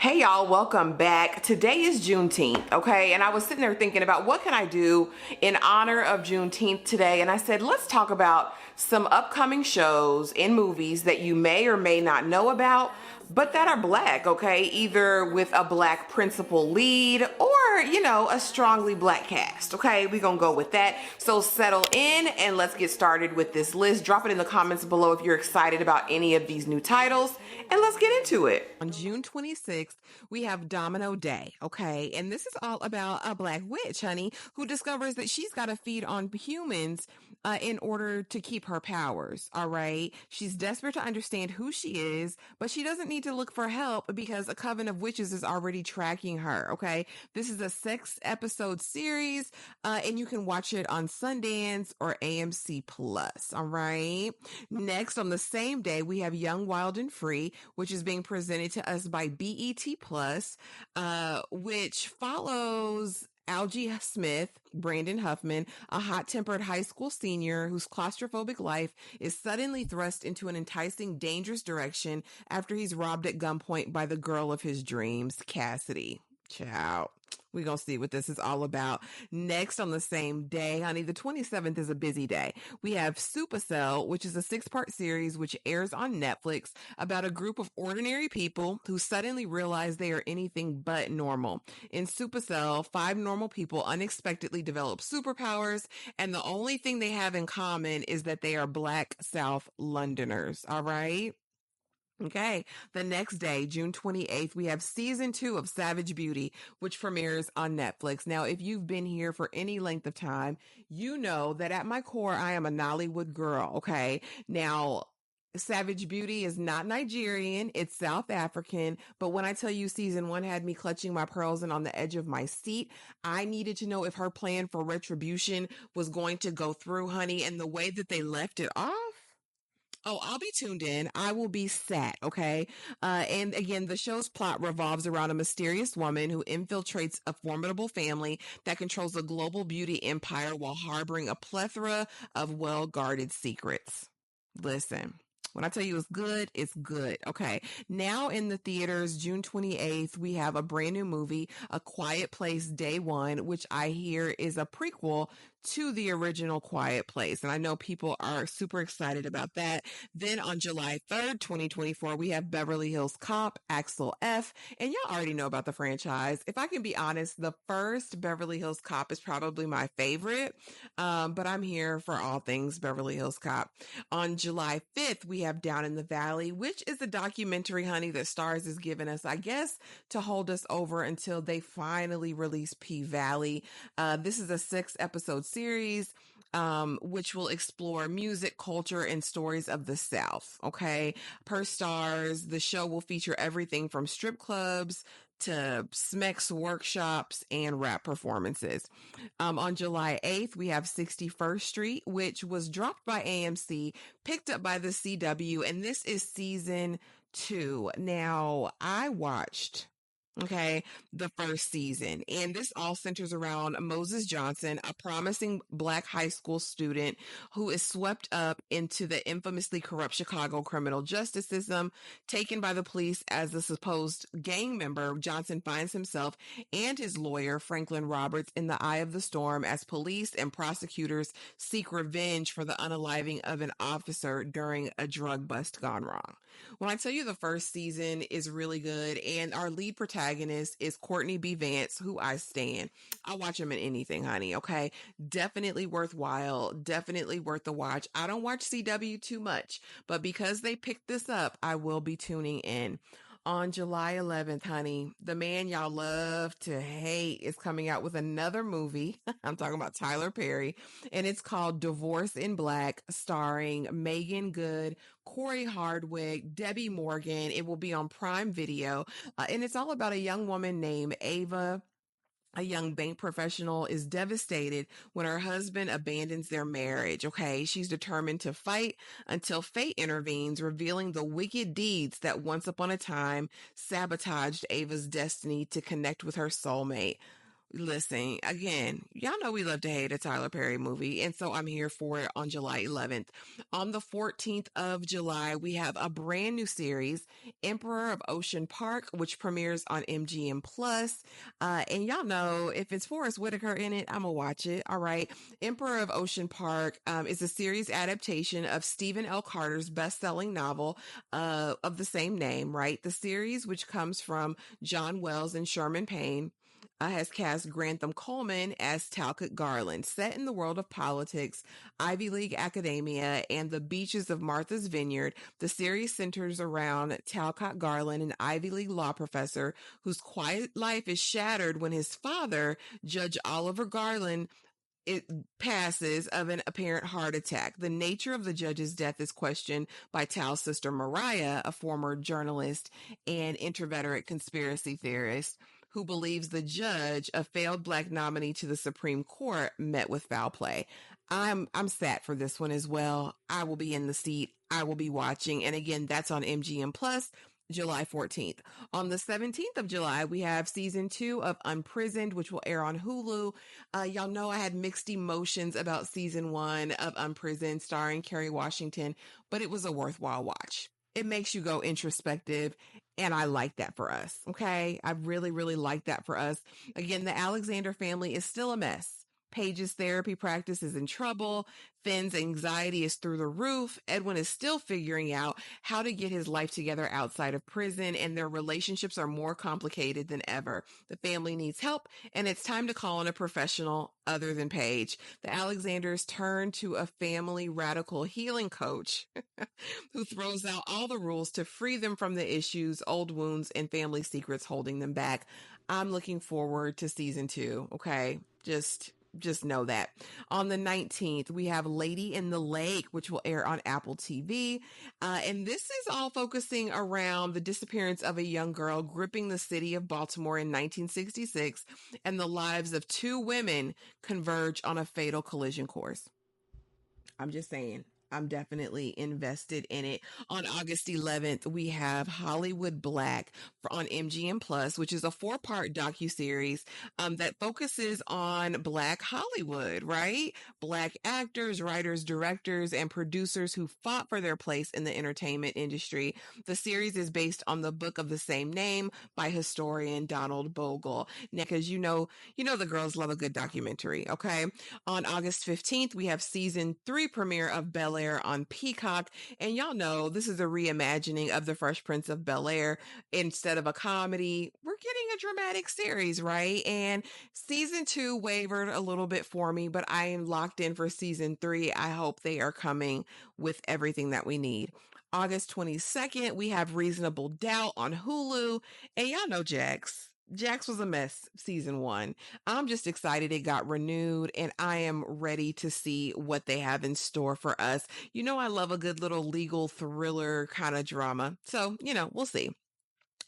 Hey y'all, welcome back. Today is Juneteenth, okay? And I was sitting there thinking about what can I do in honor of Juneteenth today? And I said, let's talk about some upcoming shows and movies that you may or may not know about, but that are black, okay? Either with a black principal lead or, a strongly black cast, okay? We're gonna go with that. So settle in and let's get started with this list. Drop it in the comments below if you're excited about any of these new titles, and let's get into it. On June 26th, we have Domino Day, okay? And this is all about a black witch, honey, who discovers that she's got to feed on humans in order to keep her powers, all right? She's desperate to understand who she is, but she doesn't need to look for help because a coven of witches is already tracking her, okay? This is a 6-episode series, and you can watch it on Sundance or AMC Plus, all right? Next, on the same day, we have Young, Wild, and Free, which is being presented to us by BET Plus, which follows Algie Smith, Brandon Huffman, a hot-tempered high school senior whose claustrophobic life is suddenly thrust into an enticing, dangerous direction after he's robbed at gunpoint by the girl of his dreams, Cassidy. Ciao. We're going to see what this is all about. Next on the same day, honey, the 27th is a busy day. We have Supacell, which is a 6-part series which airs on Netflix about a group of ordinary people who suddenly realize they are anything but normal. In Supacell, 5 normal people unexpectedly develop superpowers, and the only thing they have in common is that they are Black South Londoners, all right? Okay, the next day, June 28th, we have season 2 of Savage Beauty, which premieres on Netflix. Now, if you've been here for any length of time, you know that at my core, I am a Nollywood girl, okay? Now, Savage Beauty is not Nigerian, it's South African, but when I tell you season 1 had me clutching my pearls and on the edge of my seat, I needed to know if her plan for retribution was going to go through, honey, and the way that they left it off. Oh, I'll be tuned in. I will be set. Okay. And again, the show's plot revolves around a mysterious woman who infiltrates a formidable family that controls a global beauty empire while harboring a plethora of well guarded secrets. Listen. When I tell you it's good, it's good. Okay. Now in the theaters, June 28th, we have a brand new movie, A Quiet Place Day One, which I hear is a prequel to the original Quiet Place. And I know people are super excited about that. Then on July 3rd, 2024, we have Beverly Hills Cop, Axel F. And y'all already know about the franchise. If I can be honest, the first Beverly Hills Cop is probably my favorite. But I'm here for all things Beverly Hills Cop. On July 5th, we have Down in the Valley, which is a documentary, honey, that Starz has given us, I guess, to hold us over until they finally release P-Valley. This is a 6-episode series, which will explore music, culture, and stories of the South. Okay. Per Starz, the show will feature everything from strip clubs to Smex workshops and rap performances. On July 8th, we have 61st Street, which was dropped by AMC, picked up by the CW, and this is season 2. Now, I watched the first season. And this all centers around Moses Johnson, a promising black high school student who is swept up into the infamously corrupt Chicago criminal justice system. Taken by the police as a supposed gang member, Johnson finds himself and his lawyer, Franklin Roberts, in the eye of the storm as police and prosecutors seek revenge for the unaliving of an officer during a drug bust gone wrong. When I tell you the first season is really good, and our lead protagonist is Courtney B. Vance, who I stan. I watch him in anything, honey. Okay. Definitely worthwhile. Definitely worth the watch. I don't watch CW too much, but because they picked this up, I will be tuning in. On July 11th, honey, the man y'all love to hate is coming out with another movie. I'm talking about Tyler Perry, and it's called Divorce in Black, starring Megan Good, Corey Hardwick, Debbie Morgan. It will be on Prime Video, and it's all about a young woman named Ava. A young bank professional is devastated when her husband abandons their marriage. Okay. She's determined to fight until fate intervenes, revealing the wicked deeds that once upon a time sabotaged Ava's destiny to connect with her soulmate. Listen, again, y'all know we love to hate a Tyler Perry movie, and so I'm here for it on July 11th. On the 14th of July, we have a brand new series, Emperor of Ocean Park, which premieres on MGM Plus. And y'all know if it's Forrest Whitaker in it, I'm gonna watch it. All right. Emperor of Ocean Park is a series adaptation of Stephen L. Carter's best-selling novel of the same name, right? The series, which comes from John Wells and Sherman Payne, has cast Grantham Coleman as Talcott Garland. Set in the world of politics, Ivy League academia, and the beaches of Martha's Vineyard, the series centers around Talcott Garland, an Ivy League law professor whose quiet life is shattered when his father, Judge Oliver Garland, it passes of an apparent heart attack. The nature of the judge's death is questioned by Tal's sister Mariah, a former journalist and inveterate conspiracy theorist who believes the judge, a failed black nominee to the Supreme Court, met with foul play. I'm sad for this one as well. I will be in the seat. I will be watching. And again, that's on MGM Plus. July 14th. On the 17th of July, we have season 2 of Unprisoned, which will air on Hulu. Y'all know I had mixed emotions about season 1 of Unprisoned, starring Kerry Washington, but it was a worthwhile watch. It makes you go introspective, and I like that for us. Okay. I really, really like that for us. Again, the Alexander family is still a mess. Paige's therapy practice is in trouble. Finn's anxiety is through the roof. Edwin is still figuring out how to get his life together outside of prison, and their relationships are more complicated than ever. The family needs help, and it's time to call on a professional other than Paige. The Alexanders turn to a family radical healing coach who throws out all the rules to free them from the issues, old wounds, and family secrets holding them back. I'm looking forward to season 2. Okay. Just know that. On the 19th, we have Lady in the Lake, which will air on Apple TV. And this is all focusing around the disappearance of a young girl gripping the city of Baltimore in 1966, and the lives of 2 women converge on a fatal collision course. I'm just saying. I'm definitely invested in it. On August 11th, we have Hollywood Black on MGM Plus, which is a 4-part docuseries that focuses on Black Hollywood, right? Black actors, writers, directors, and producers who fought for their place in the entertainment industry. The series is based on the book of the same name by historian Donald Bogle. Now, because you know the girls love a good documentary, okay? On August 15th, we have season 3 premiere of Bel Air on Peacock. And y'all know this is a reimagining of the Fresh Prince of Bel Air. Instead of a comedy, we're getting a dramatic series, right? And season 2 wavered a little bit for me, but I am locked in for season 3. I hope they are coming with everything that we need. August 22nd, we have Reasonable Doubt on Hulu. And y'all know Jax was a mess season 1. I'm just excited it got renewed, and I am ready to see what they have in store for us. You know, I love a good little legal thriller kind of drama. So, we'll see.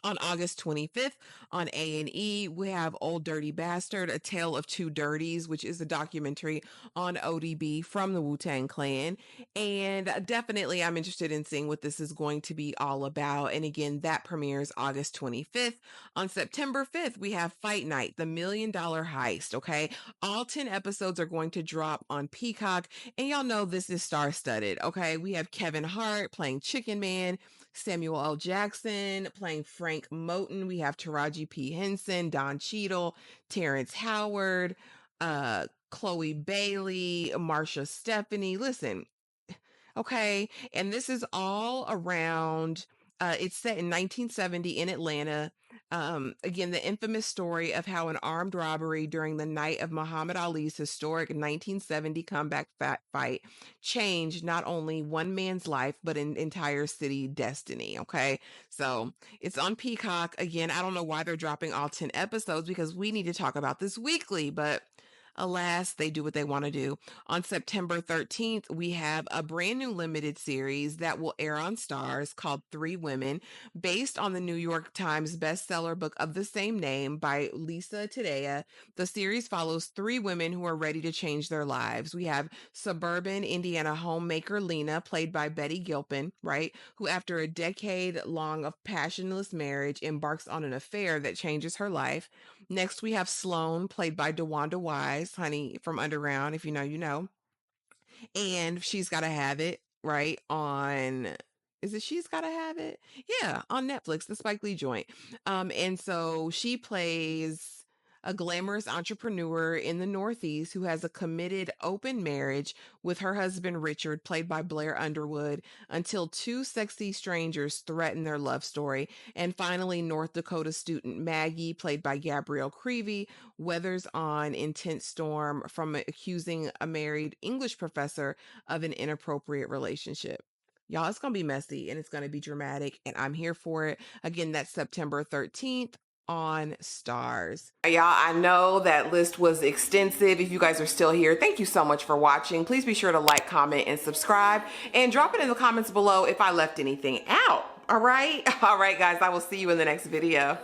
On August 25th on A&E, we have Old Dirty Bastard, A Tale of Two Dirties, which is a documentary on ODB from the Wu-Tang Clan. And definitely I'm interested in seeing what this is going to be all about. And again, that premieres August 25th. On September 5th, we have Fight Night, the $1 Million Heist, okay? All 10 episodes are going to drop on Peacock. And y'all know this is star-studded, okay? We have Kevin Hart playing Chicken Man, Samuel L. Jackson playing Frank Moten. We have Taraji P. Henson, Don Cheadle, Terrence Howard, Chloe Bailey, Marsha Stephanie. Listen, okay. And this is all around, it's set in 1970 in Atlanta. Again, the infamous story of how an armed robbery during the night of Muhammad Ali's historic 1970 comeback fight changed not only one man's life, but an entire city destiny. Okay. So it's on Peacock. Again, I don't know why they're dropping all 10 episodes, because we need to talk about this weekly, but Alas, they do what they want to do. On September 13th, we have a brand new limited series that will air on Starz called Three Women, based on the New York Times bestseller book of the same name by Lisa Tadea. The series follows three women who are ready to change their lives. We have suburban Indiana homemaker Lena, played by Betty Gilpin, right? Who, after a decade long of passionless marriage, embarks on an affair that changes her life. Next, we have Sloane, played by DeWanda Wise, honey from Underground. If you know, you know. And She's Gotta Have It, right? Is it She's Gotta Have It? Yeah, on Netflix, the Spike Lee joint. And so she plays a glamorous entrepreneur in the Northeast who has a committed open marriage with her husband Richard, played by Blair Underwood, until two sexy strangers threaten their love story. And finally, North Dakota student Maggie, played by Gabrielle Creevy, weathers on intense storm from accusing a married English professor of an inappropriate relationship. Y'all, it's going to be messy and it's going to be dramatic, and I'm here for it. Again, that's September 13th on Starz. Y'all, I know that list was extensive. If you guys are still here, thank you so much for watching. Please be sure to like, comment, and subscribe, and drop it in the comments below if I left anything out. All right? All right, guys, I will see you in the next video.